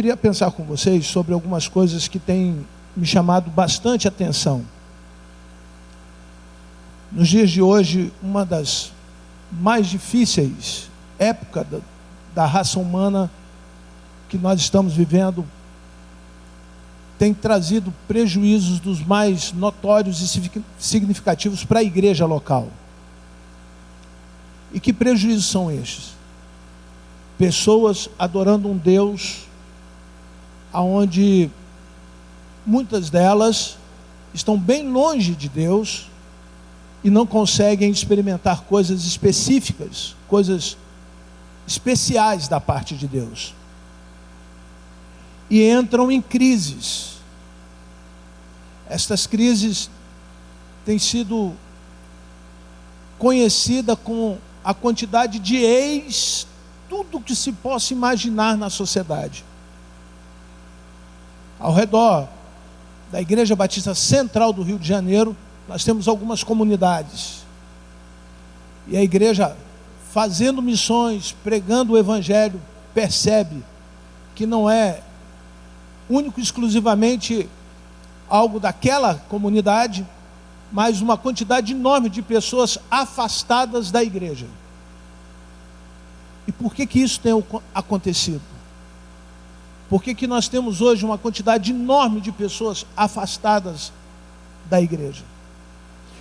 queria pensar com vocês sobre algumas coisas que têm me chamado bastante atenção. Nos dias de hoje, uma das mais difíceis épocas da raça humana que nós estamos vivendo tem trazido prejuízos dos mais notórios e significativos para a igreja local. E que prejuízos são estes? Pessoas adorando um Deus onde muitas delas estão bem longe de Deus e não conseguem experimentar coisas específicas, coisas especiais da parte de Deus. E entram em crises. Estas crises têm sido conhecidas com a quantidade de tudo que se possa imaginar na sociedade. Ao redor da Igreja Batista Central do Rio de Janeiro, nós temos algumas comunidades. E a igreja, fazendo missões, pregando o Evangelho, percebe que não é único e exclusivamente algo daquela comunidade, mas uma quantidade enorme de pessoas afastadas da igreja. E por que isso tem acontecido? Por que nós temos hoje uma quantidade enorme de pessoas afastadas da igreja?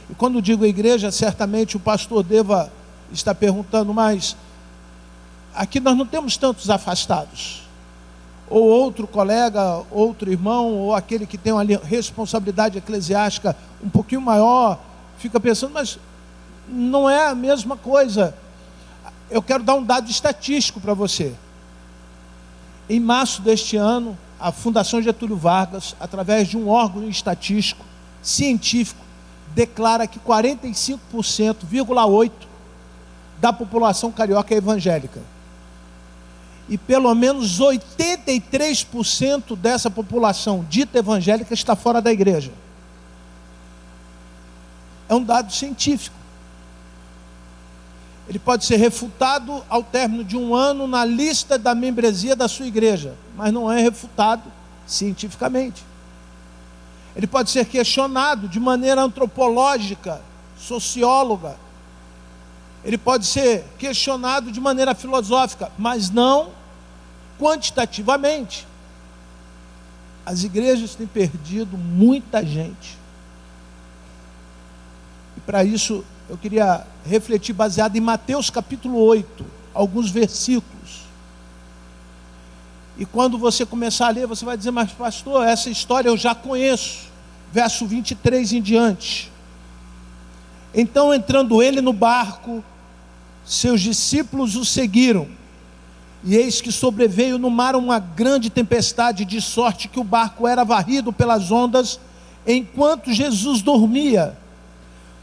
E quando digo igreja, certamente o pastor deva estar perguntando, mas aqui nós não temos tantos afastados. Ou outro colega, outro irmão, ou aquele que tem uma responsabilidade eclesiástica um pouquinho maior, fica pensando, mas não é a mesma coisa. Eu quero dar um dado estatístico para você. Em março deste ano, a Fundação Getúlio Vargas, através de um órgão estatístico, científico, declara que 45,8% da população carioca é evangélica. E pelo menos 83% dessa população dita evangélica está fora da igreja. É um dado científico. Ele pode ser refutado ao término de um ano na lista da membresia da sua igreja, mas não é refutado cientificamente. Ele pode ser questionado de maneira antropológica, socióloga. Ele pode ser questionado de maneira filosófica, mas não quantitativamente. As igrejas têm perdido muita gente. E para isso eu queria refletir baseado em Mateus capítulo 8, alguns versículos. E quando você começar a ler, você vai dizer, mas pastor, essa história eu já conheço. Verso 23 em diante. Então, entrando ele no barco, seus discípulos o seguiram. E eis que sobreveio no mar uma grande tempestade, de sorte que o barco era varrido pelas ondas, enquanto Jesus dormia.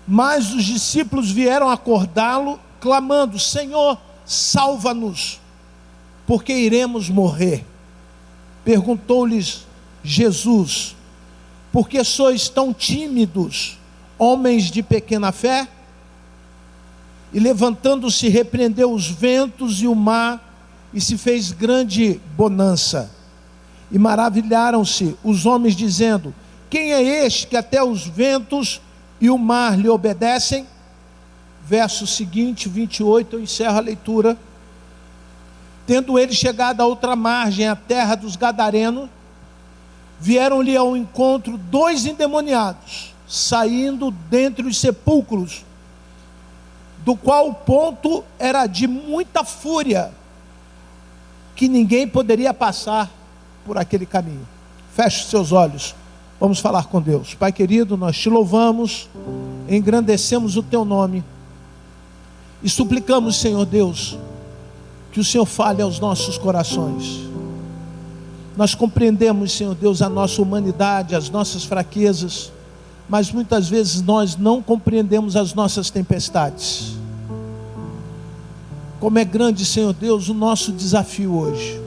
Mas os discípulos vieram acordá-lo, clamando, Senhor, salva-nos, porque iremos morrer. Perguntou-lhes Jesus, por que sois tão tímidos, homens de pequena fé? E levantando-se, repreendeu os ventos e o mar, e se fez grande bonança. E maravilharam-se os homens, dizendo, quem é este que até os ventos e o mar lhe obedecem? Verso seguinte, 28, eu encerro a leitura. Tendo ele chegado à outra margem, a terra dos Gadarenos, vieram-lhe ao encontro 2 endemoniados, saindo dentre os sepulcros, do qual o ponto era de muita fúria, que ninguém poderia passar por aquele caminho. Feche os seus olhos, vamos falar com Deus. Pai querido, nós te louvamos, engrandecemos o teu nome, e suplicamos, Senhor Deus, que o Senhor fale aos nossos corações. Nós compreendemos, Senhor Deus, a nossa humanidade, as nossas fraquezas, mas muitas vezes nós não compreendemos as nossas tempestades. Como é grande, Senhor Deus, o nosso desafio hoje.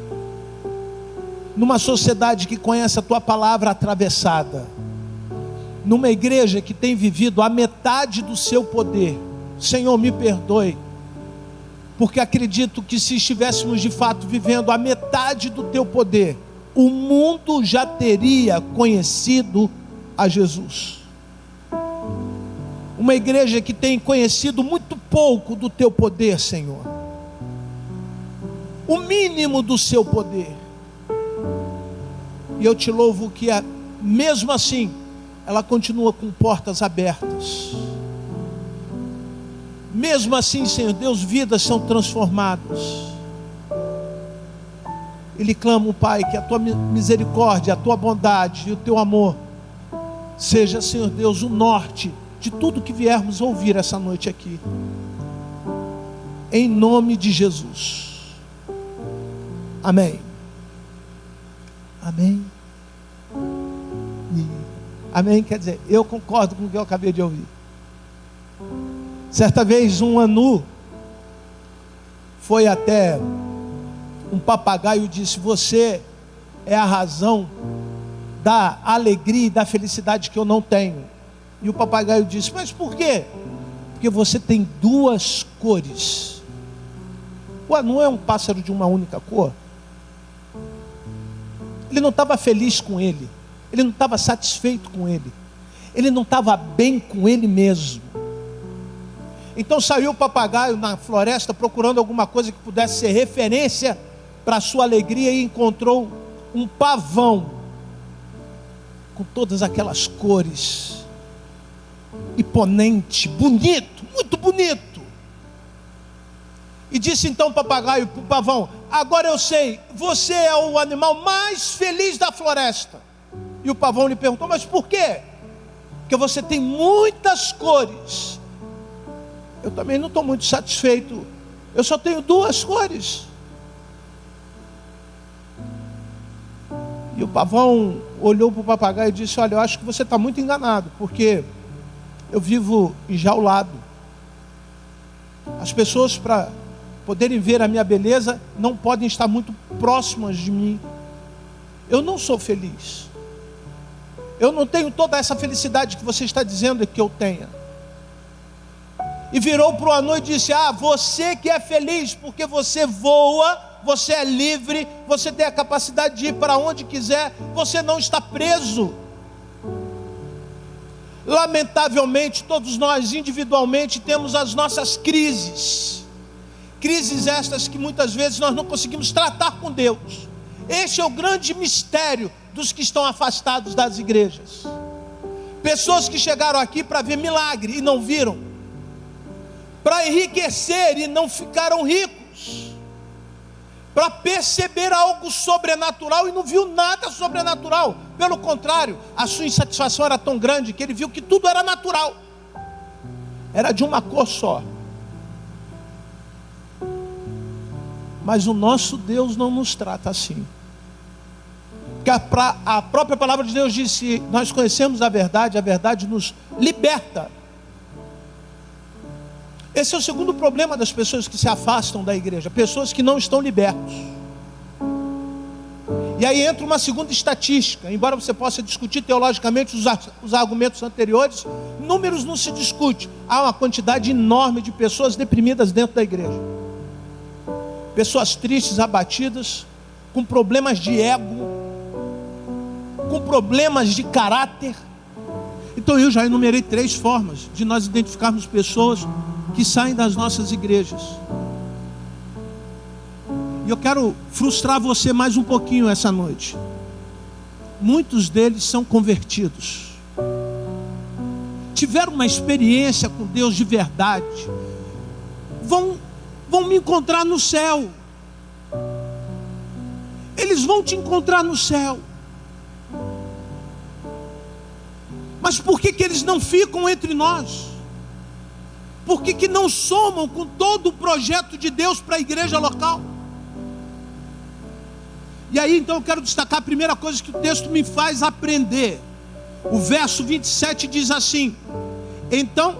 Numa sociedade que conhece a Tua palavra atravessada, numa igreja que tem vivido a metade do seu poder, Senhor, me perdoe, porque acredito que se estivéssemos de fato vivendo a metade do Teu poder, o mundo já teria conhecido a Jesus. Uma igreja que tem conhecido muito pouco do teu poder, Senhor. O mínimo do seu poder. E eu te louvo que mesmo assim, ela continua com portas abertas. Mesmo assim, Senhor Deus, vidas são transformadas. Ele clama, Pai, que a tua misericórdia, a tua bondade e o teu amor seja, Senhor Deus, o norte de tudo que viermos ouvir essa noite aqui. Em nome de Jesus. Amém. Amém. Amém, quer dizer, eu concordo com o que eu acabei de ouvir. Certa vez um anu foi até um papagaio e disse: você é a razão da alegria e da felicidade que eu não tenho. E o papagaio disse: mas por quê? Porque você tem duas cores. O anu é um pássaro de uma única cor. Ele não estava feliz com ele. Ele não estava satisfeito com ele. Ele não estava bem com ele mesmo. Então saiu o papagaio na floresta procurando alguma coisa que pudesse ser referência para a sua alegria e encontrou um pavão com todas aquelas cores, imponente, bonito, muito bonito. E disse então o papagaio para o pavão: agora eu sei, você é o animal mais feliz da floresta. E o pavão lhe perguntou: mas por quê? Porque você tem muitas cores. Eu também não estou muito satisfeito. Eu só tenho duas cores. E o pavão olhou para o papagaio e disse: olha, eu acho que você está muito enganado, porque eu vivo enjaulado. As pessoas, para poderem ver a minha beleza, não podem estar muito próximas de mim. Eu não sou feliz. Eu não tenho toda essa felicidade que você está dizendo que eu tenha. E virou para o anu e disse: ah, você que é feliz porque você voa, você é livre, você tem a capacidade de ir para onde quiser, você não está preso. Lamentavelmente, todos nós individualmente temos as nossas crises. Crises estas que muitas vezes nós não conseguimos tratar com Deus. Este é o grande mistério dos que estão afastados das igrejas. Pessoas que chegaram aqui para ver milagre e não viram, para enriquecer e não ficaram ricos, para perceber algo sobrenatural e não viu nada sobrenatural. Pelo contrário, a sua insatisfação era tão grande que ele viu que tudo era natural, era de uma cor só. Mas o nosso Deus não nos trata assim. Porque a própria palavra de Deus disse: nós conhecemos a verdade nos liberta. Esse é o segundo problema das pessoas que se afastam da igreja, pessoas que não estão libertos. E aí entra uma segunda estatística. Embora você possa discutir teologicamente os argumentos anteriores, números não se discute. Há uma quantidade enorme de pessoas deprimidas dentro da igreja. Pessoas tristes, abatidas, com problemas de ego, com problemas de caráter. Então eu já enumerei 3 formas de nós identificarmos pessoas que saem das nossas igrejas. E eu quero frustrar você mais um pouquinho essa noite. Muitos deles são convertidos, tiveram uma experiência com Deus de verdade, vão me encontrar no céu. Eles vão te encontrar no céu. Mas por que eles não ficam entre nós? Por que não somam com todo o projeto de Deus para a igreja local? E aí então eu quero destacar a primeira coisa que o texto me faz aprender. O verso 27 diz assim: então,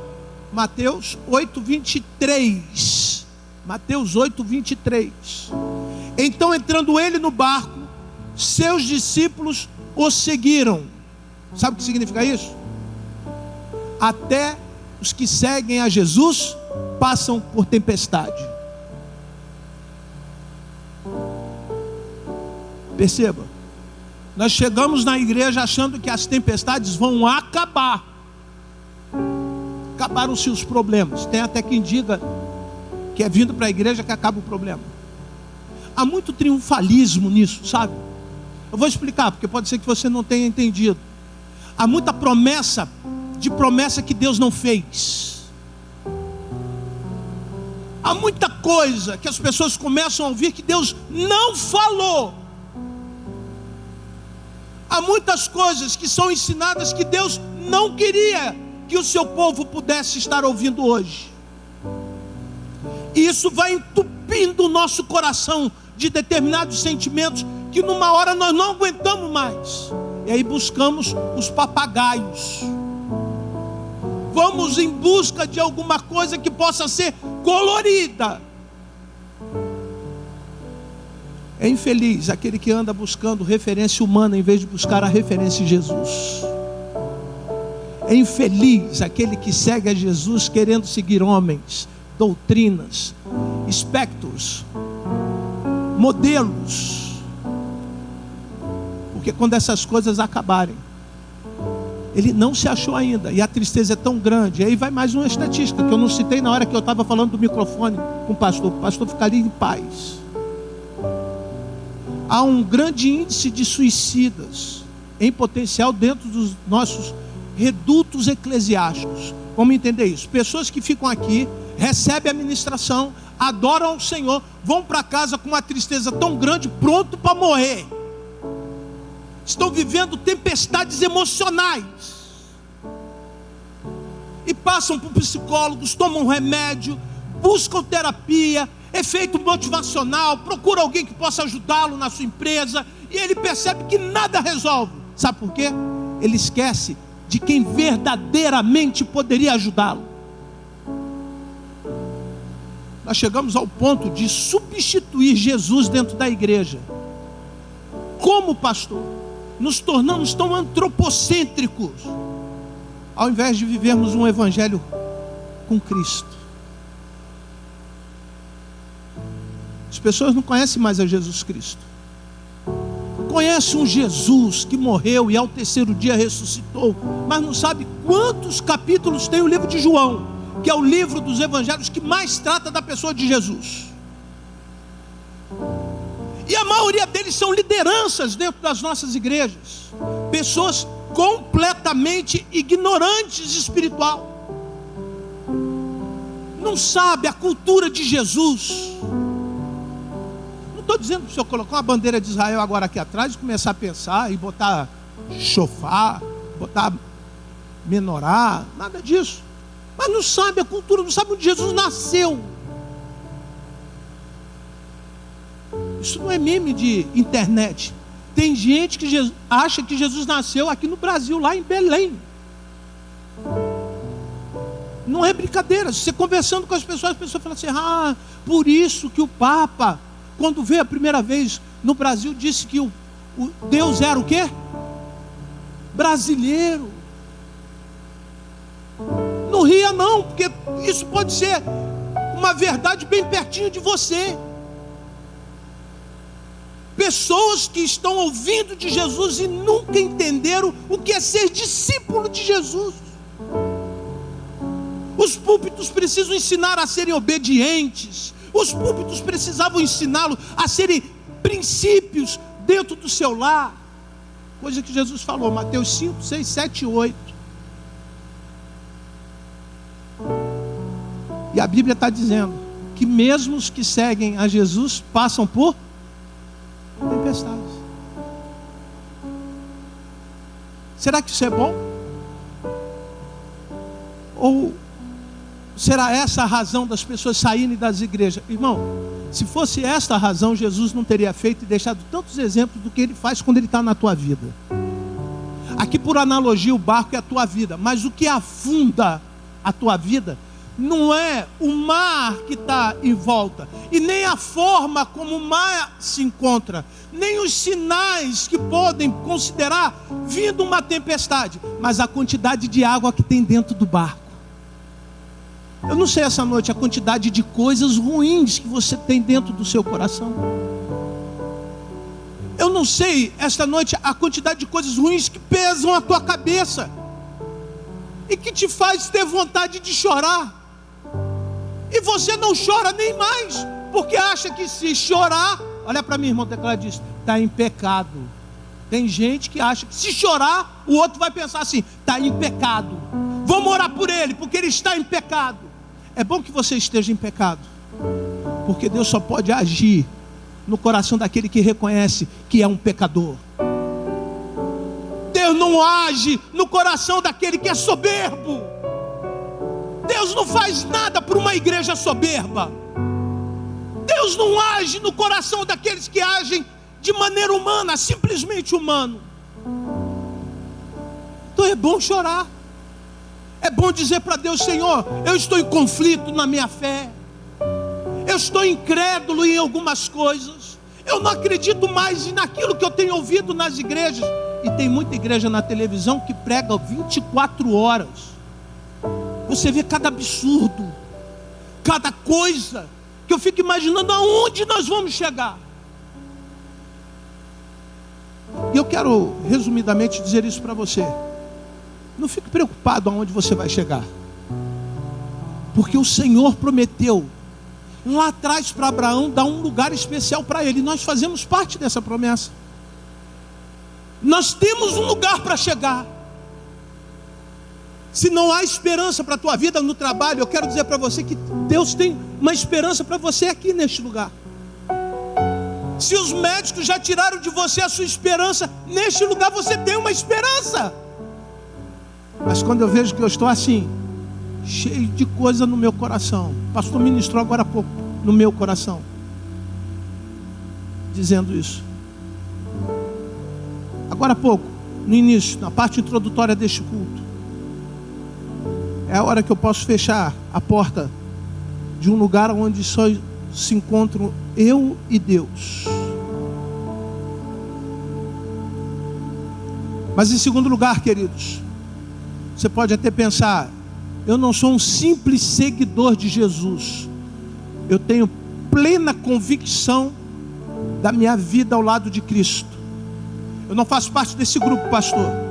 Mateus 8:23. Mateus 8:23. Então, entrando ele no barco, seus discípulos o seguiram. Sabe o que significa isso? Até os que seguem a Jesus passam por tempestade. Perceba, Nós chegamos na igreja achando que as tempestades vão acabar. Acabaram-se os problemas. Tem até quem diga que é vindo para a igreja que acaba o problema. Há muito triunfalismo nisso, sabe? Eu vou explicar, porque pode ser que você não tenha entendido. Há muita promessa que Deus não fez. Há muita coisa que as pessoas começam a ouvir que Deus não falou. Há muitas coisas que são ensinadas que Deus não queria que o seu povo pudesse estar ouvindo hoje. E isso vai entupindo o nosso coração de determinados sentimentos que numa hora nós não aguentamos mais. E aí buscamos os papagaios. Vamos em busca de alguma coisa que possa ser colorida. É infeliz aquele que anda buscando referência humana em vez de buscar a referência em Jesus. É infeliz aquele que segue a Jesus querendo seguir homens, doutrinas, espectros, modelos. Porque quando essas coisas acabarem, ele não se achou ainda, e a tristeza é tão grande. Aí vai mais uma estatística que eu não citei na hora que eu estava falando do microfone com o pastor ficaria em paz. Há um grande índice de suicidas em potencial dentro dos nossos redutos eclesiásticos. Como entender isso? Pessoas que ficam aqui, recebem a ministração, adoram o Senhor, vão para casa com uma tristeza tão grande, pronto para morrer. Estão vivendo tempestades emocionais. E passam por psicólogos, tomam remédio, buscam terapia, efeito motivacional, procura alguém que possa ajudá-lo na sua empresa, e ele percebe que nada resolve. Sabe por quê? Ele esquece de quem verdadeiramente poderia ajudá-lo. Nós chegamos ao ponto de substituir Jesus dentro da igreja. Como pastor, nos tornamos tão antropocêntricos, ao invés de vivermos um evangelho com Cristo. As pessoas não conhecem mais a Jesus Cristo. Conhecem um Jesus que morreu e ao terceiro dia ressuscitou, mas não sabe quantos capítulos tem o livro de João, que é o livro dos evangelhos que mais trata da pessoa de Jesus. E a maioria deles são lideranças dentro das nossas igrejas, pessoas completamente ignorantes espiritual, não sabe a cultura de Jesus. Estou dizendo para o senhor colocar uma bandeira de Israel agora aqui atrás e começar a pensar e botar chofar, botar menorá, nada disso. Mas não sabe a cultura, não sabe onde Jesus nasceu. Isso não é meme de internet. Tem gente que acha que Jesus nasceu aqui no Brasil, lá em Belém. Não é brincadeira. Você conversando com as pessoas falam assim: ah, por isso que o Papa, quando veio a primeira vez no Brasil, disse que o Deus era o quê? Brasileiro. Não ria não, porque isso pode ser uma verdade bem pertinho de você. Pessoas que estão ouvindo de Jesus e nunca entenderam o que é ser discípulo de Jesus. Os púlpitos precisam ensinar a serem obedientes. Os púlpitos precisavam ensiná-lo a serem princípios dentro do seu lar. Coisa que Jesus falou, Mateus 5, 6, 7 e 8. E a Bíblia está dizendo que mesmo os que seguem a Jesus passam por tempestades. Será que isso é bom? Ou será essa a razão das pessoas saírem das igrejas? Irmão, se fosse esta a razão, Jesus não teria feito e deixado tantos exemplos do que ele faz quando ele está na tua vida. Aqui, por analogia, o barco é a tua vida, mas o que afunda a tua vida não é o mar que está em volta, e nem a forma como o mar se encontra, nem os sinais que podem considerar vindo uma tempestade, mas a quantidade de água que tem dentro do barco. Eu não sei essa noite a quantidade de coisas ruins que você tem dentro do seu coração. Eu Eu não sei, esta noite, a quantidade de coisas ruins que pesam a tua cabeça e que te faz ter vontade de chorar. E você não chora nem mais, porque acha que se chorar, olha para mim, irmão tecladista, está em pecado. Tem gente que acha que se chorar, o outro vai pensar assim, está em pecado. Vamos orar por ele, porque ele está em pecado. É bom que você esteja em pecado, porque Deus só pode agir no coração daquele que reconhece que é um pecador. Deus não age no coração daquele que é soberbo. Deus não faz nada por uma igreja soberba. Deus não age no coração daqueles que agem de maneira humana, simplesmente humano. Então é bom chorar. É bom dizer para Deus: Senhor, eu estou em conflito na minha fé. Eu estou incrédulo em algumas coisas. Eu não acredito mais naquilo que eu tenho ouvido nas igrejas. E tem muita igreja na televisão que prega 24 horas. Você vê cada absurdo, cada coisa, que eu fico imaginando aonde nós vamos chegar. E eu quero resumidamente dizer isso para você. Não fique preocupado aonde você vai chegar, porque o Senhor prometeu lá atrás para Abraão dar um lugar especial para ele. Nós fazemos parte dessa promessa. Nós temos um lugar para chegar. Se não há esperança para a tua vida no trabalho, eu quero dizer para você que Deus tem uma esperança para você aqui neste lugar. Se os médicos já tiraram de você a sua esperança, neste lugar você tem uma esperança. Mas quando eu vejo que eu estou assim, cheio de coisa no meu coração, o pastor ministrou agora há pouco no meu coração, dizendo isso. Agora há pouco, no início, na parte introdutória deste culto, é a hora que eu posso fechar a porta de um lugar onde só se encontram eu e Deus. Mas em segundo lugar, queridos, você pode até pensar: eu não sou um simples seguidor de Jesus. Eu tenho plena convicção da minha vida ao lado de Cristo. Eu não faço parte desse grupo, pastor.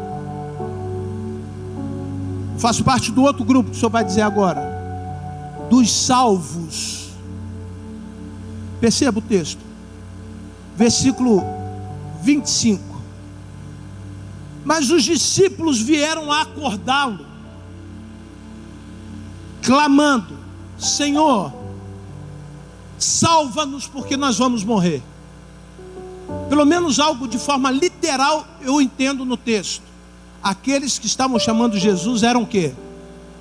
Faço parte do outro grupo que o senhor vai dizer agora, dos salvos. Perceba o texto, versículo 25. Mas os discípulos vieram a acordá-lo, clamando: Senhor, salva-nos, porque nós vamos morrer. Pelo menos algo de forma literal eu entendo no texto. Aqueles que estavam chamando Jesus eram o quê?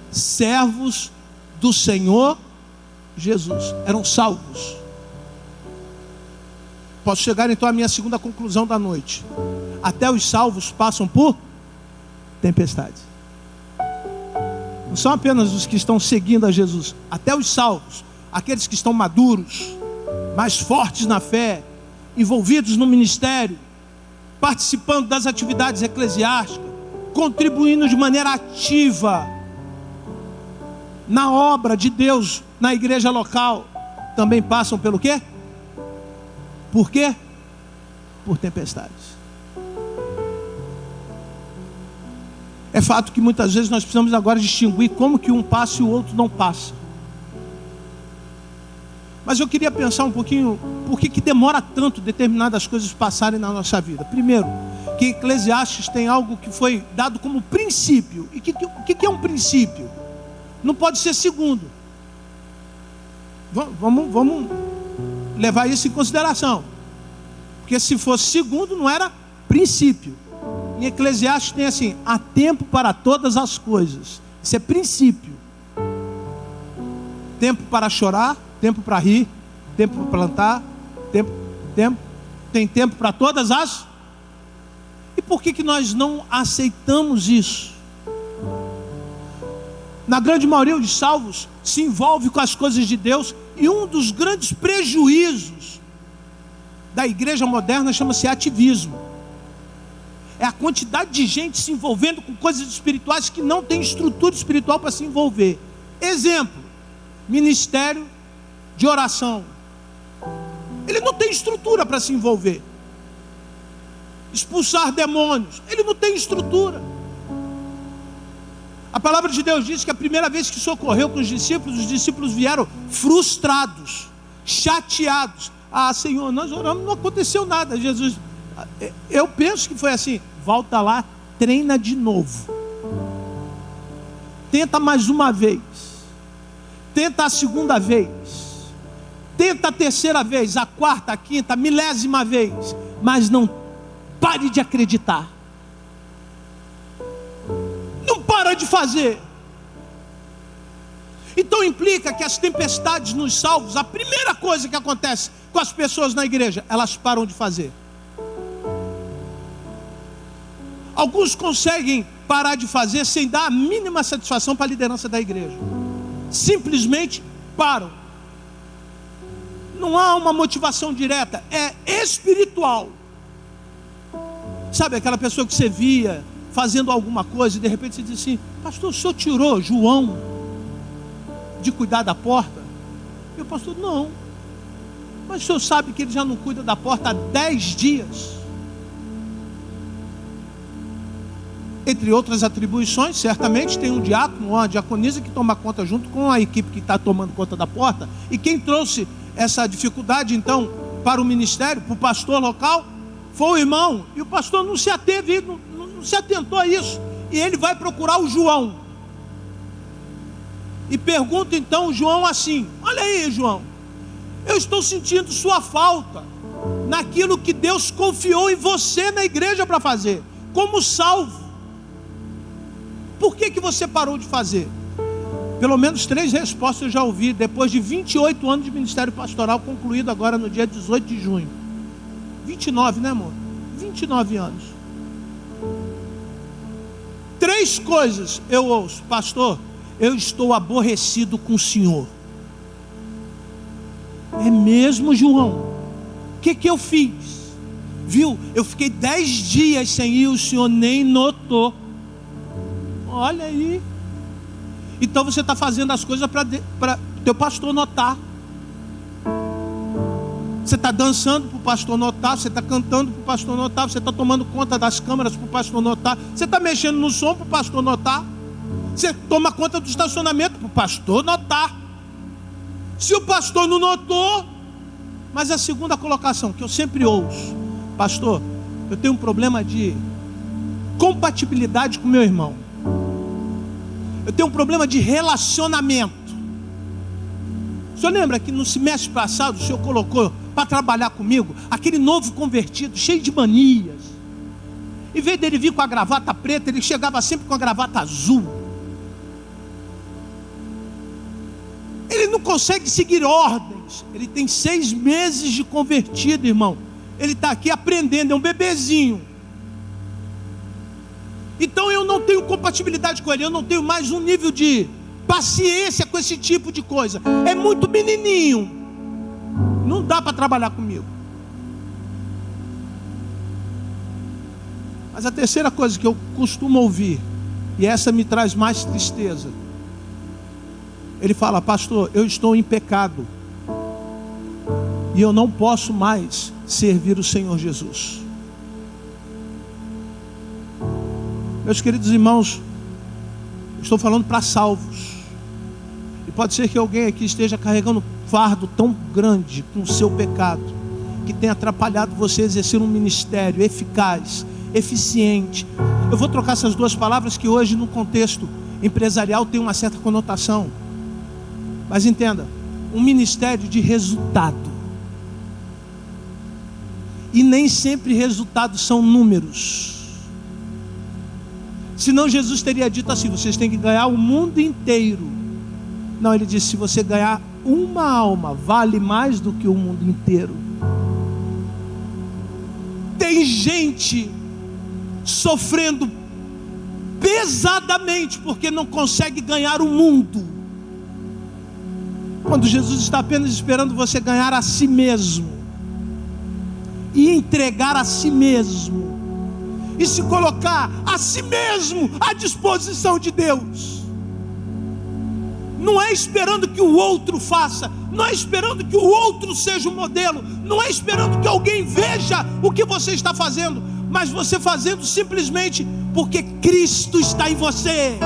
Servos do Senhor Jesus. Eram salvos. Posso chegar então à minha segunda conclusão da noite. Até os salvos passam por tempestades. Não são apenas os que estão seguindo a Jesus. Até os salvos, aqueles que estão maduros, mais fortes na fé, envolvidos no ministério, participando das atividades eclesiásticas, contribuindo de maneira ativa na obra de Deus na igreja local, também passam pelo quê? Por quê? Por tempestades. É fato que muitas vezes nós precisamos agora distinguir como que um passa e o outro não passa. Mas eu queria pensar um pouquinho por que demora tanto determinadas coisas passarem na nossa vida. Primeiro, que Eclesiastes tem algo que foi dado como princípio. E o que é um princípio? Não pode ser segundo. Vamos levar isso em consideração. Porque se fosse segundo, não era princípio. Em Eclesiastes tem assim: há tempo para todas as coisas. Isso é princípio. Tempo para chorar, tempo para rir, tempo para plantar, tem tempo para todas as... E por que nós não aceitamos isso? Na grande maioria dos salvos se envolve com as coisas de Deus, e um dos grandes prejuízos da igreja moderna chama-se ativismo. É a quantidade de gente se envolvendo com coisas espirituais que não tem estrutura espiritual para se envolver. Exemplo: ministério de oração. Ele não tem estrutura para se envolver. expulsar demônios. Ele não tem estrutura. A palavra de Deus diz que a primeira vez que socorreu com os discípulos vieram frustrados, chateados. Ah, Senhor, nós oramos, não aconteceu nada. Jesus, eu penso que foi assim: volta lá, treina de novo. Tenta mais uma vez. Tenta a segunda vez. Tenta a terceira vez, a quarta, a quinta, a milésima vez. Mas não pare de acreditar. Não para de fazer. Então implica que as tempestades nos salvos, a primeira coisa que acontece com as pessoas na igreja, elas param de fazer. Alguns conseguem parar de fazer sem dar a mínima satisfação para a liderança da igreja. Simplesmente param. Não há uma motivação direta, é espiritual. Sabe aquela pessoa que você via fazendo alguma coisa e de repente você diz assim: pastor, o senhor tirou João de cuidar da porta? E o pastor: não. Mas o senhor sabe que ele já não cuida da porta há 10 dias. Entre outras atribuições, certamente tem um diácono ou uma diaconisa que toma conta junto com a equipe que está tomando conta da porta. E quem trouxe essa dificuldade então para o ministério, para o pastor local, foi o irmão. E o pastor não se ateve, não se atentou a isso. E ele vai procurar o João. E pergunta então o João assim: olha aí, João, eu estou sentindo sua falta naquilo que Deus confiou em você na igreja para fazer, como salvo. Por que você parou de fazer? Pelo menos 3 respostas eu já ouvi, depois de 28 anos de ministério pastoral, concluído agora no dia 18 de junho. 29, né, amor? 29 anos. 3 coisas eu ouço: pastor, eu estou aborrecido com o senhor. É mesmo, João? O que eu fiz? Viu? Eu fiquei 10 dias sem ir, o senhor nem notou. Olha aí. Então você está fazendo as coisas para teu pastor notar. Você está dançando para o pastor notar. Você está cantando para o pastor notar. Você está tomando conta das câmeras para o pastor notar. Você está mexendo no som para o pastor notar. Você toma conta do estacionamento para o pastor notar. Se o pastor não notou. Mas a segunda colocação que eu sempre ouço: pastor, eu tenho um problema de compatibilidade com meu irmão. Eu tenho um problema de relacionamento. O senhor lembra que no semestre passado o senhor colocou para trabalhar comigo aquele novo convertido, cheio de manias? Em vez dele vir com a gravata preta, ele chegava sempre com a gravata azul. Ele não consegue seguir ordens. Ele tem 6 meses de convertido, irmão. Ele está aqui aprendendo, é um bebezinho. Então eu não tenho compatibilidade com ele. Eu não tenho mais um nível de paciência com esse tipo de coisa. É muito menininho. Não dá para trabalhar comigo. Mas a terceira coisa que eu costumo ouvir, e essa me traz mais tristeza, ele fala: pastor, eu estou em pecado e eu não posso mais servir o Senhor Jesus. Meus queridos irmãos, estou falando para salvos. E pode ser que alguém aqui esteja carregando um fardo tão grande com o seu pecado, que tenha atrapalhado você a exercer um ministério eficaz, eficiente. Eu vou trocar essas 2 palavras que hoje no contexto empresarial tem uma certa conotação. Mas entenda, um ministério de resultado. E nem sempre resultados são números. Senão Jesus teria dito assim: vocês têm que ganhar o mundo inteiro. Não, ele disse: se você ganhar uma alma, vale mais do que o mundo inteiro. Tem gente sofrendo pesadamente porque não consegue ganhar o mundo, quando Jesus está apenas esperando você ganhar a si mesmo e entregar a si mesmo e se colocar a si mesmo à disposição de Deus. Não é esperando que o outro faça, não é esperando que o outro seja o modelo, não é esperando que alguém veja o que você está fazendo, mas você fazendo simplesmente porque Cristo está em você.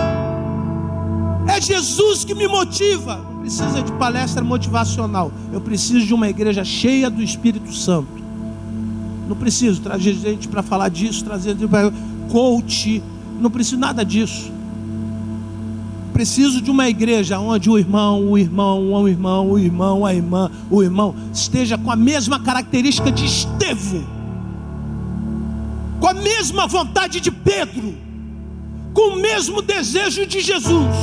É Jesus que me motiva. Não precisa de palestra motivacional. Eu preciso de uma igreja cheia do Espírito Santo. Não preciso trazer gente para falar disso, trazer coach. Não preciso nada disso. Preciso de uma igreja onde o irmão esteja com a mesma característica de Estevão, com a mesma vontade de Pedro, com o mesmo desejo de Jesus.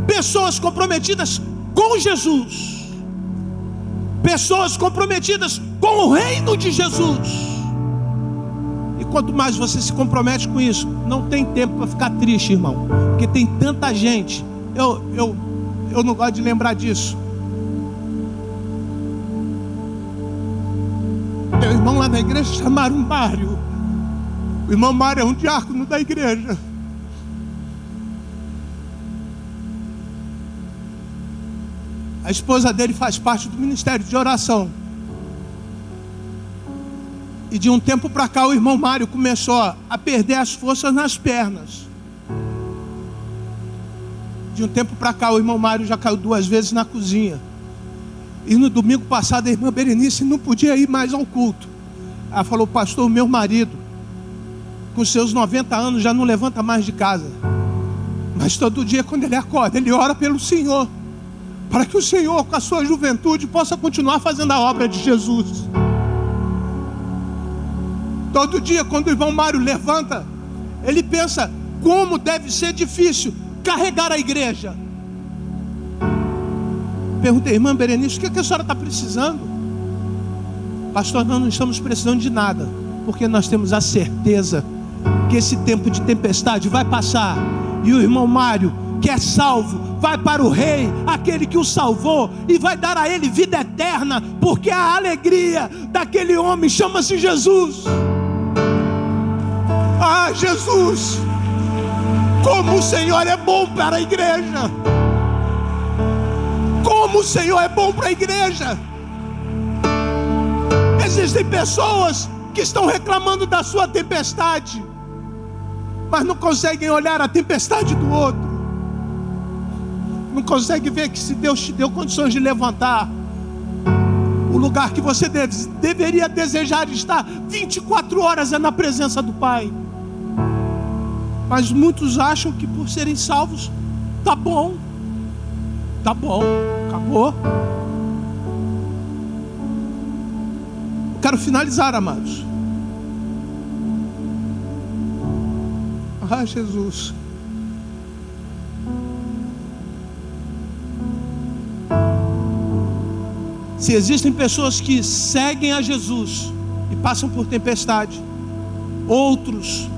Pessoas comprometidas com Jesus, pessoas comprometidas com o reino de Jesus. E quanto mais você se compromete com isso, não tem tempo para ficar triste, irmão, porque tem tanta gente. Eu não gosto de lembrar disso. Meu irmão lá na igreja chamaram Mário. O irmão Mário é um diácono da igreja. A esposa dele faz parte do ministério de oração. E de um tempo para cá o irmão Mário começou a perder as forças nas pernas. De um tempo para cá o irmão Mário já caiu 2 vezes na cozinha. E no domingo passado a irmã Berenice não podia ir mais ao culto. Ela falou: pastor, o meu marido, com seus 90 anos, já não levanta mais de casa. Mas todo dia quando ele acorda, ele ora pelo Senhor, para que o Senhor, com a sua juventude, possa continuar fazendo a obra de Jesus. Todo dia quando o irmão Mário levanta, ele pensa como deve ser difícil carregar a igreja. Perguntei: irmã Berenice, o que a senhora está precisando? Pastor, nós não estamos precisando de nada, porque nós temos a certeza que esse tempo de tempestade vai passar, e o irmão Mário, que é salvo, vai para o rei, aquele que o salvou, e vai dar a ele vida eterna, porque a alegria daquele homem chama-se Jesus. Ah, Jesus, como o Senhor é bom para a igreja, como o Senhor é bom para a igreja. Existem pessoas que estão reclamando da sua tempestade, mas não conseguem olhar a tempestade do outro. Não conseguem ver que se Deus te deu condições de levantar, o lugar que você deveria desejar estar 24 horas é na presença do Pai. Mas muitos acham que por serem salvos, tá bom, acabou. Eu quero finalizar, amados. Ah, Jesus. Se existem pessoas que seguem a Jesus e passam por tempestade, outros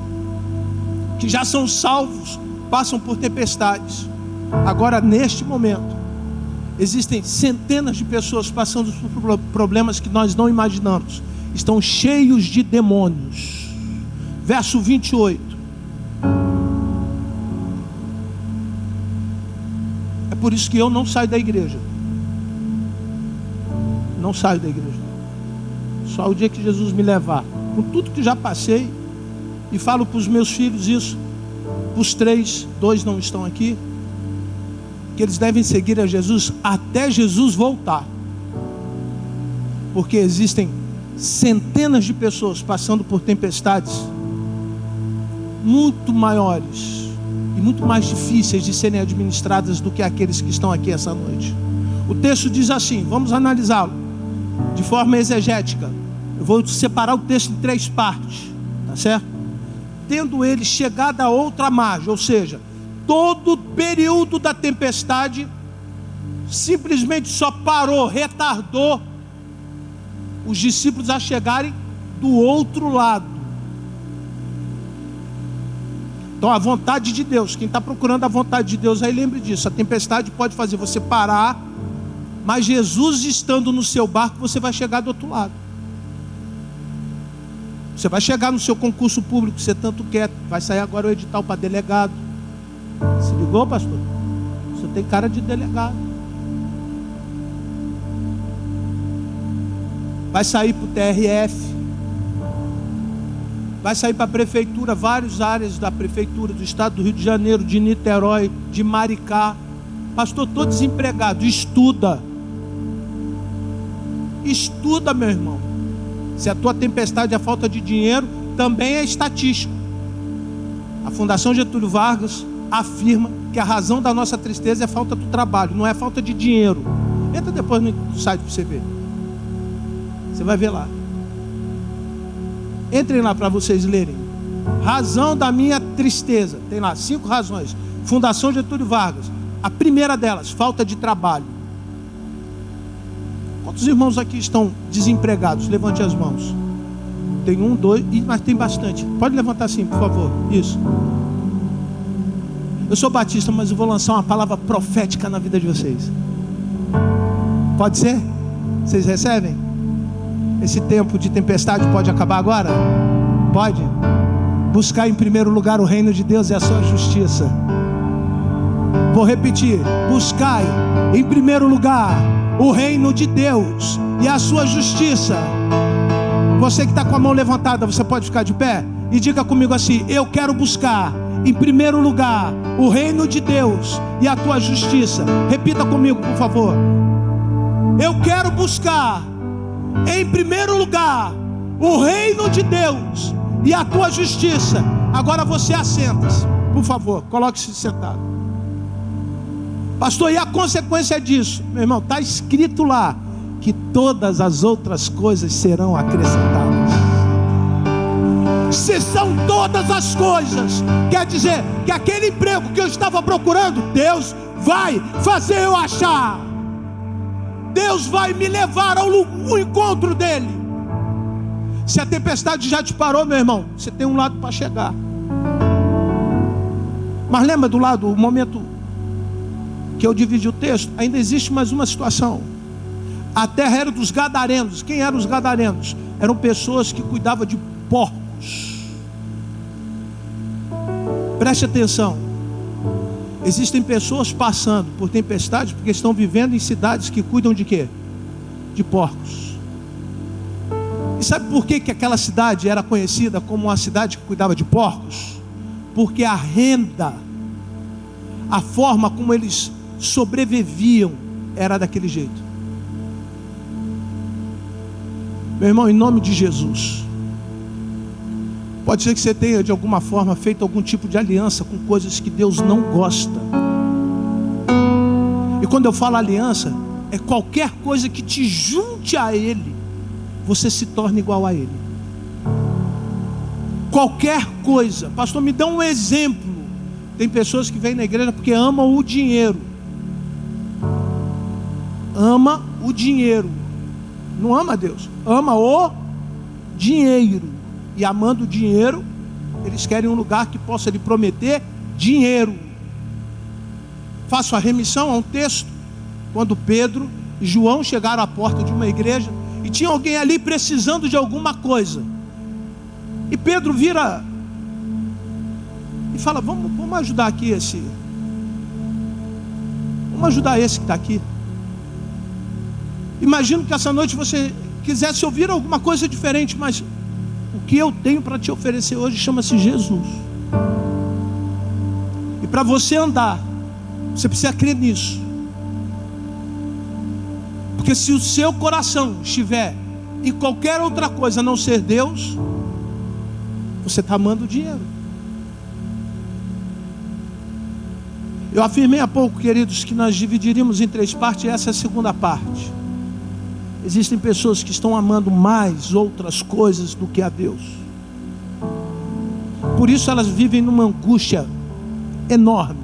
que já são salvos passam por tempestades. Agora, neste momento, existem centenas de pessoas passando por problemas que nós não imaginamos. Estão cheios de demônios. Verso 28. É por isso que eu não saio da igreja. Não saio da igreja. Só o dia que Jesus me levar. Com tudo que já passei. E falo para os meus filhos isso. Os 3, 2 não estão aqui. Que eles devem seguir a Jesus até Jesus voltar. Porque existem centenas de pessoas passando por tempestades muito maiores e muito mais difíceis de serem administradas do que aqueles que estão aqui essa noite. O texto diz assim, vamos analisá-lo de forma exegética. Eu vou separar o texto em 3 partes, tá certo? Tendo ele chegado a outra margem, ou seja, todo o período da tempestade simplesmente só parou, retardou os discípulos a chegarem do outro lado. Então a vontade de Deus, quem está procurando a vontade de Deus aí, lembre disso, a tempestade pode fazer você parar, mas Jesus estando no seu barco, você vai chegar do outro lado. Você vai chegar no seu concurso público que você tanto quer. Vai sair agora o edital para delegado. Se ligou, pastor? Você tem cara de delegado. Vai sair para o TRF. Vai sair para a prefeitura, várias áreas da prefeitura do estado do Rio de Janeiro, de Niterói, de Maricá. Pastor, estou desempregado. Estuda. Estuda, meu irmão. Se a tua tempestade é a falta de dinheiro, também é estatístico. A Fundação Getúlio Vargas afirma que a razão da nossa tristeza é falta do trabalho, não é falta de dinheiro. Entra depois no site para você ver. Você vai ver lá. Entrem lá para vocês lerem. Razão da minha tristeza. Tem lá 5 razões. Fundação Getúlio Vargas. A primeira delas, falta de trabalho. Quantos irmãos aqui estão desempregados? Levante as mãos. Tem 1, 2, mas tem bastante. Pode levantar assim, por favor. Isso. Eu sou batista, mas eu vou lançar uma palavra profética na vida de vocês. Pode ser? Vocês recebem? Esse tempo de tempestade pode acabar agora? Pode? Buscar em primeiro lugar o reino de Deus e a sua justiça. Vou repetir. Buscai em primeiro lugar o reino de Deus e a sua justiça. Você que está com a mão levantada, você pode ficar de pé? E diga comigo assim: eu quero buscar em primeiro lugar o reino de Deus e a tua justiça. Repita comigo, por favor. Eu quero buscar em primeiro lugar o reino de Deus e a tua justiça. Agora você assenta-se, por favor, coloque-se sentado. Pastor, e a consequência disso? Meu irmão, está escrito lá que todas as outras coisas serão acrescentadas. Se são todas as coisas, quer dizer que aquele emprego que eu estava procurando, Deus vai fazer eu achar. Deus vai me levar ao encontro dele. Se a tempestade já te parou, meu irmão, você tem um lado para chegar. Mas lembra do lado, o momento que eu dividi o texto, ainda existe mais uma situação. A terra era dos gadarenos. Quem eram os gadarenos? Eram pessoas que cuidavam de porcos. Preste atenção. Existem pessoas passando por tempestades porque estão vivendo em cidades que cuidam de quê? De porcos. E sabe por que aquela cidade era conhecida como uma cidade que cuidava de porcos? Porque a renda, a forma como eles sobreviviam era daquele jeito. Meu irmão, em nome de Jesus, pode ser que você tenha de alguma forma feito algum tipo de aliança com coisas que Deus não gosta. E quando eu falo aliança, é qualquer coisa que te junte a Ele, você se torna igual a Ele. Qualquer coisa. Pastor, me dá um exemplo. Tem pessoas que vêm na igreja porque amam o dinheiro. Ama o dinheiro. Não ama Deus, ama o dinheiro. E amando o dinheiro, eles querem um lugar que possa lhe prometer dinheiro. Faço a remissão a um texto, quando Pedro e João chegaram à porta de uma igreja, e tinha alguém ali precisando de alguma coisa, e Pedro vira e fala: vamos ajudar aqui vamos ajudar esse que está aqui. Imagino que essa noite você quisesse ouvir alguma coisa diferente, mas o que eu tenho para te oferecer hoje chama-se Jesus. E para você andar, você precisa crer nisso. Porque se o seu coração estiver em qualquer outra coisa a não ser Deus, você está amando o dinheiro. Eu afirmei há pouco, queridos, que nós dividiríamos em 3 partes, e essa é a segunda parte. Existem pessoas que estão amando mais outras coisas do que a Deus. Por isso elas vivem numa angústia enorme,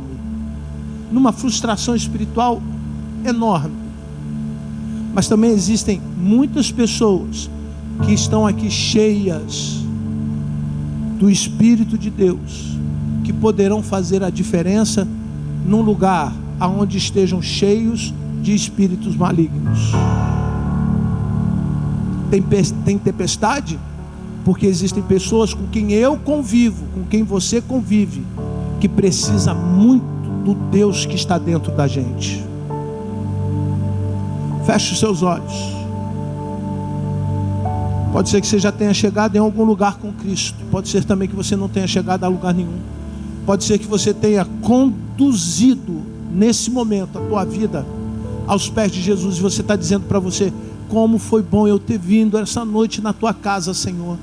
numa frustração espiritual enorme. Mas também existem muitas pessoas que estão aqui cheias do Espírito de Deus, que poderão fazer a diferença num lugar onde estejam cheios de espíritos malignos. Tem tempestade porque existem pessoas com quem eu convivo, com quem você convive, que precisa muito do Deus que está dentro da gente. Feche os seus olhos. Pode ser que você já tenha chegado em algum lugar com Cristo. Pode ser também que você não tenha chegado a lugar nenhum. Pode ser que você tenha conduzido nesse momento a tua vida aos pés de Jesus. E você está dizendo para você: como foi bom eu ter vindo essa noite na tua casa, Senhor.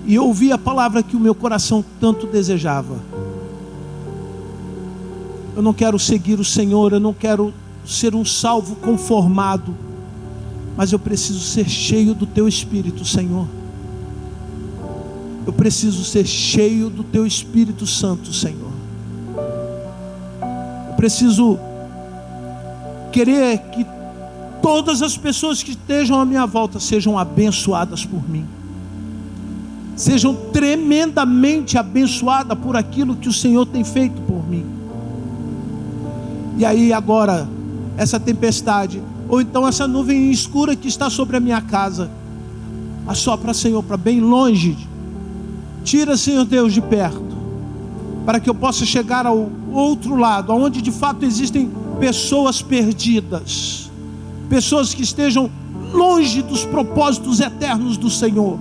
E eu ouvi a palavra que o meu coração tanto desejava. Eu não quero seguir o Senhor, eu não quero ser um salvo conformado, mas eu preciso ser cheio do Teu Espírito, Senhor. Eu preciso ser cheio do Teu Espírito Santo, Senhor. Eu preciso querer que todas as pessoas que estejam à minha volta sejam abençoadas por mim, sejam tremendamente abençoadas por aquilo que o Senhor tem feito por mim. E aí agora, essa tempestade, ou então essa nuvem escura que está sobre a minha casa, assopra, Senhor, para bem longe. Tira, Senhor Deus, de perto, para que eu possa chegar ao outro lado, onde de fato existem pessoas perdidas, pessoas que estejam longe dos propósitos eternos do Senhor,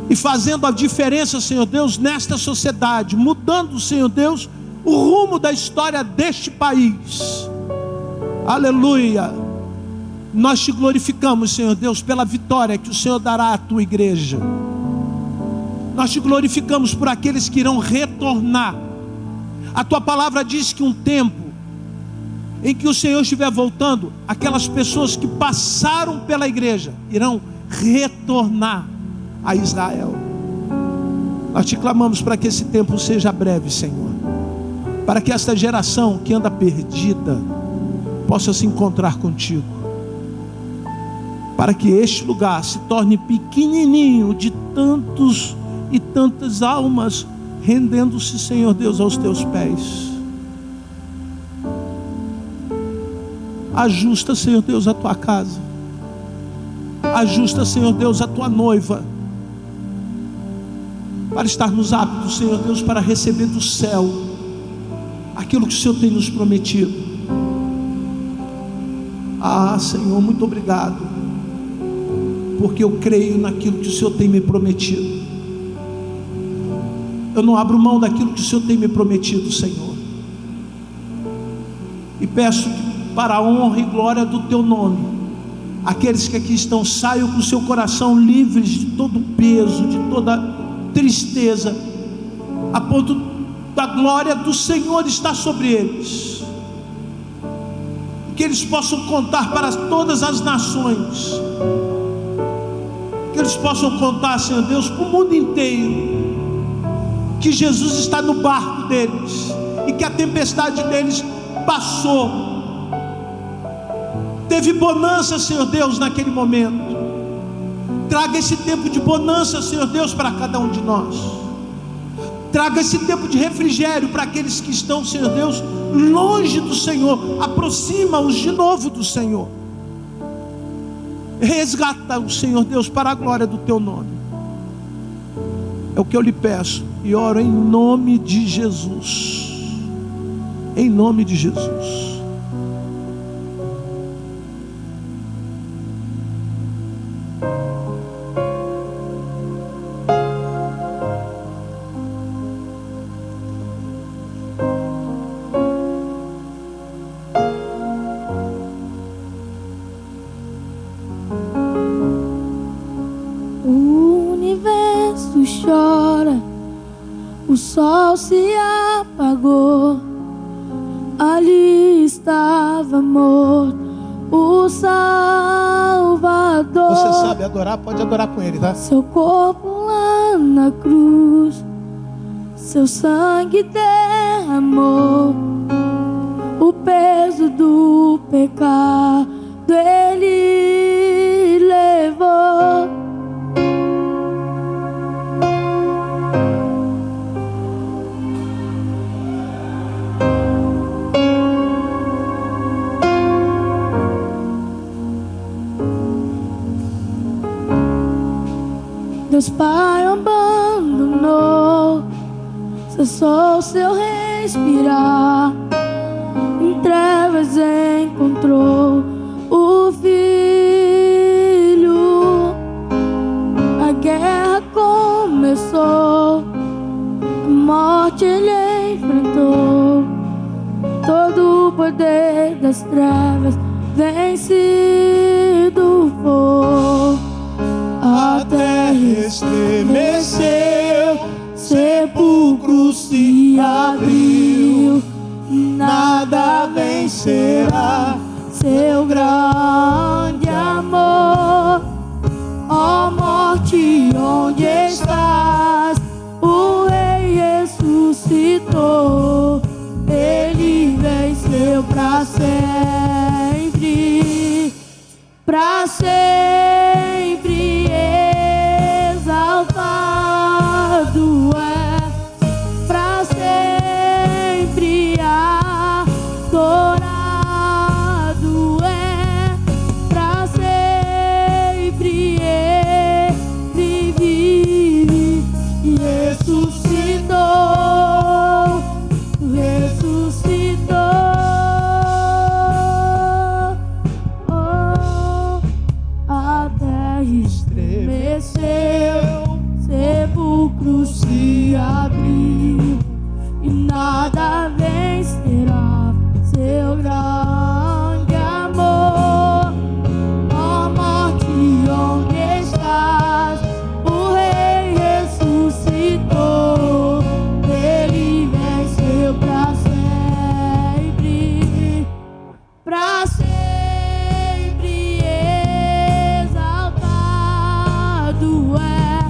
e fazendo a diferença, Senhor Deus, nesta sociedade, mudando, Senhor Deus, o rumo da história deste país. Aleluia. Nós te glorificamos, Senhor Deus, pela vitória que o Senhor dará à tua igreja. Nós te glorificamos por aqueles que irão retornar. A tua palavra diz que um tempo em que o Senhor estiver voltando, aquelas pessoas que passaram pela igreja irão retornar a Israel. Nós te clamamos para que esse tempo seja breve, Senhor, para que esta geração que anda perdida possa se encontrar contigo, para que este lugar se torne pequenininho de tantos e tantas almas rendendo-se, Senhor Deus, aos teus pés. Ajusta, Senhor Deus, a tua casa. Ajusta, Senhor Deus, a tua noiva, para estarmos aptos, Senhor Deus, para receber do céu aquilo que o Senhor tem nos prometido. Ah, Senhor, muito obrigado, porque eu creio naquilo que o Senhor tem me prometido. Eu não abro mão daquilo que o Senhor tem me prometido, Senhor. E peço que, para a honra e glória do teu nome, aqueles que aqui estão saiam com o seu coração livres de todo peso, de toda tristeza, a ponto da glória do Senhor estar sobre eles, que eles possam contar para todas as nações, que eles possam contar, Senhor Deus, para o mundo inteiro, que Jesus está no barco deles, e que a tempestade deles passou. Teve bonança, Senhor Deus, naquele momento. Traga esse tempo de bonança, Senhor Deus, para cada um de nós. Traga esse tempo de refrigério para aqueles que estão, Senhor Deus, longe do Senhor. Aproxima-os de novo do Senhor. Resgata-os, Senhor Deus, para a glória do teu nome. É o que eu lhe peço e oro em nome de Jesus. Em nome de Jesus. O sol se apagou, ali estava morto o Salvador. Você sabe adorar, pode adorar com ele, tá? Seu corpo lá na cruz, seu sangue derramou, o peso do pecado ele levou. Deus Pai abandonou, cessou seu respirar, em trevas encontrou o Filho. das trevas, vencido for. A terra estremeceu, sepulcro se abriu, nada vencerá seu grande amor. Ó morte, onde estás? O Rei ressuscitou, Ele venceu para sempre, para sempre exaltado é, para sempre adorado é, para sempre Ele vive e ressuscitou, ressuscitou. Oh, a terra estremeceu, sepulcro se abriu, e nada vencerá seu grande amor. Ó morte, onde estás? O Rei ressuscitou, Ele venceu para sempre, para sempre exaltado é,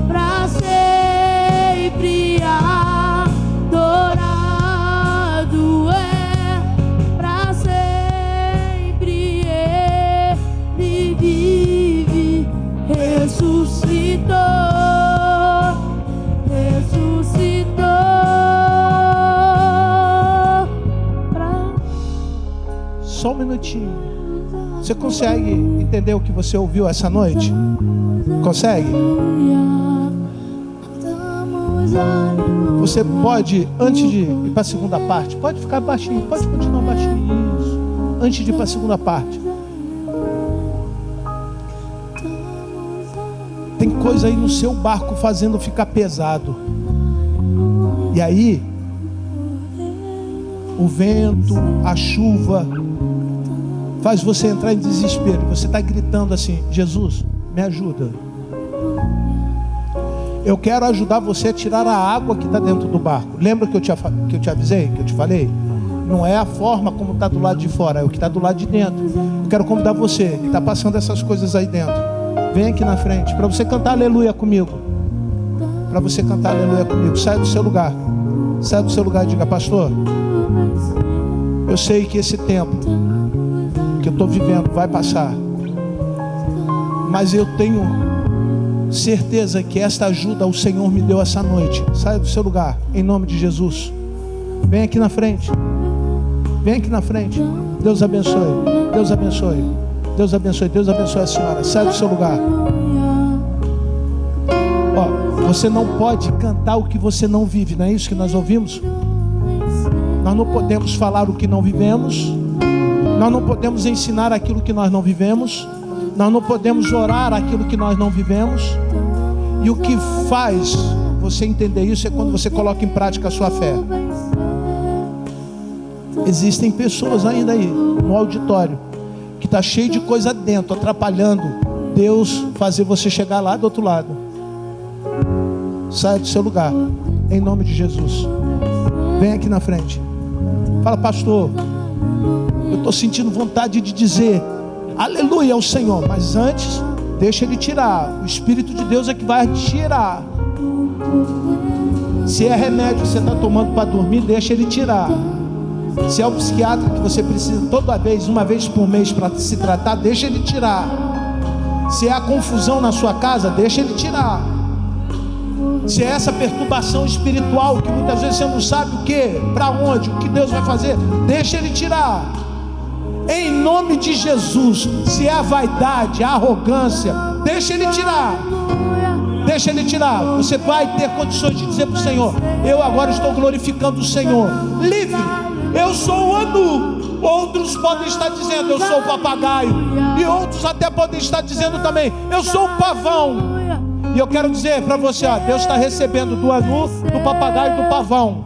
para sempre adorado é, para sempre Ele vive, ressuscitou, ressuscitou. Só um minutinho. Você consegue entender o que você ouviu essa noite? Consegue? Você pode, antes de ir para a segunda parte, pode ficar baixinho, pode continuar baixinho. Isso. Antes de ir para a segunda parte. Tem coisa aí no seu barco fazendo ficar pesado. E aí, o vento, a chuva, faz você entrar em desespero. Você está gritando assim: Jesus, me ajuda. Eu quero ajudar você a tirar a água que está dentro do barco. Lembra que eu te avisei, que eu te falei? Não é a forma como está do lado de fora, é o que está do lado de dentro. Eu quero convidar você, que está passando essas coisas aí dentro, vem aqui na frente, para você cantar aleluia comigo. Para você cantar aleluia comigo. Sai do seu lugar. Sai do seu lugar e diga: pastor, eu sei que esse tempo que eu estou vivendo vai passar, mas eu tenho certeza que esta ajuda o Senhor me deu essa noite. Saia do seu lugar, em nome de Jesus. Vem aqui na frente. Vem aqui na frente. Deus abençoe. Deus abençoe. Deus abençoe. Deus abençoe a senhora. Saia do seu lugar. Ó, você não pode cantar o que você não vive. Não é isso que nós ouvimos? Nós não podemos falar o que não vivemos. Nós não podemos ensinar aquilo que nós não vivemos. Nós não podemos orar aquilo que nós não vivemos. E o que faz você entender isso é quando você coloca em prática a sua fé. Existem pessoas ainda aí no auditório que está cheio de coisa dentro, atrapalhando Deus fazer você chegar lá do outro lado. Saia do seu lugar, em nome de Jesus. Vem aqui na frente. Fala: pastor, eu estou sentindo vontade de dizer aleluia ao Senhor, mas antes, deixa Ele tirar. O Espírito de Deus é que vai tirar. Se é remédio que você está tomando para dormir, deixa Ele tirar. Se é o psiquiatra que você precisa toda vez, uma vez por mês para se tratar, deixa Ele tirar. Se é a confusão na sua casa, deixa Ele tirar. Se é essa perturbação espiritual que muitas vezes você não sabe o que, para onde, o que Deus vai fazer, deixa Ele tirar. Em nome de Jesus. Se é a vaidade, a arrogância, deixa Ele tirar. Deixa Ele tirar. Você vai ter condições de dizer para o Senhor: eu agora estou glorificando o Senhor. Livre. Eu sou o anu. Outros podem estar dizendo: eu sou o papagaio. E outros até podem estar dizendo também: eu sou o pavão. E eu quero dizer para você, ó, Deus está recebendo do anu, do papagaio e do pavão.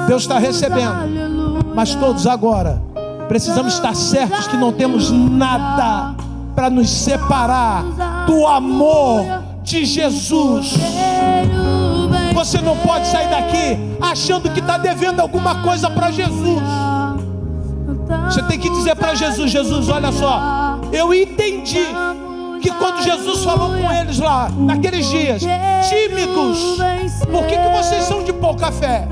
Deus está recebendo. Mas todos agora Precisamos estar certos que não temos nada para nos separar do amor de Jesus. Você não pode sair daqui achando que está devendo alguma coisa para Jesus. Você tem que dizer para Jesus: Jesus, olha só, eu entendi que quando Jesus falou com eles lá, naqueles dias, tímidos, por que vocês são de pouca fé?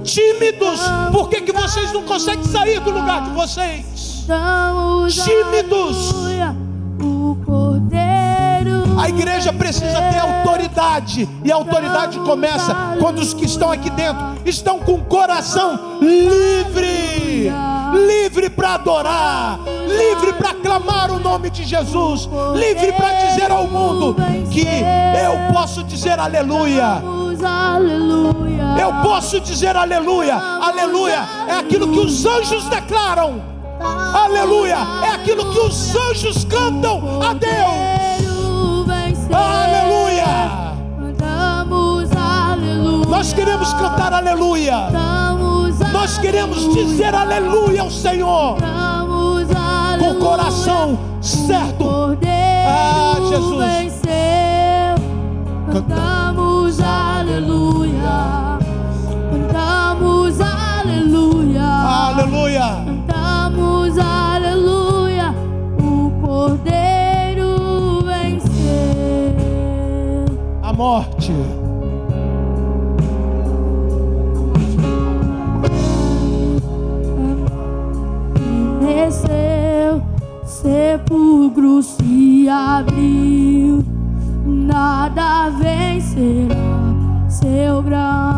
Tímidos, por que vocês não conseguem sair do lugar de vocês? Tímidos. A igreja precisa ter autoridade, e a autoridade começa quando os que estão aqui dentro estão com o coração livre, livre para adorar, livre para clamar o nome de Jesus, livre para dizer ao mundo que eu posso dizer aleluia. Eu posso dizer aleluia. Aleluia é aquilo que os anjos declaram. Aleluia é aquilo que os anjos cantam a Deus. Aleluia. Nós queremos cantar aleluia. Nós queremos dizer aleluia ao Senhor com o coração certo. Ah, Jesus. Cantamos aleluia. Cantamos aleluia. Aleluia. Cantamos aleluia. O Cordeiro venceu a morte. Desceu, sepulcro se abriu, nada vencerá seu grande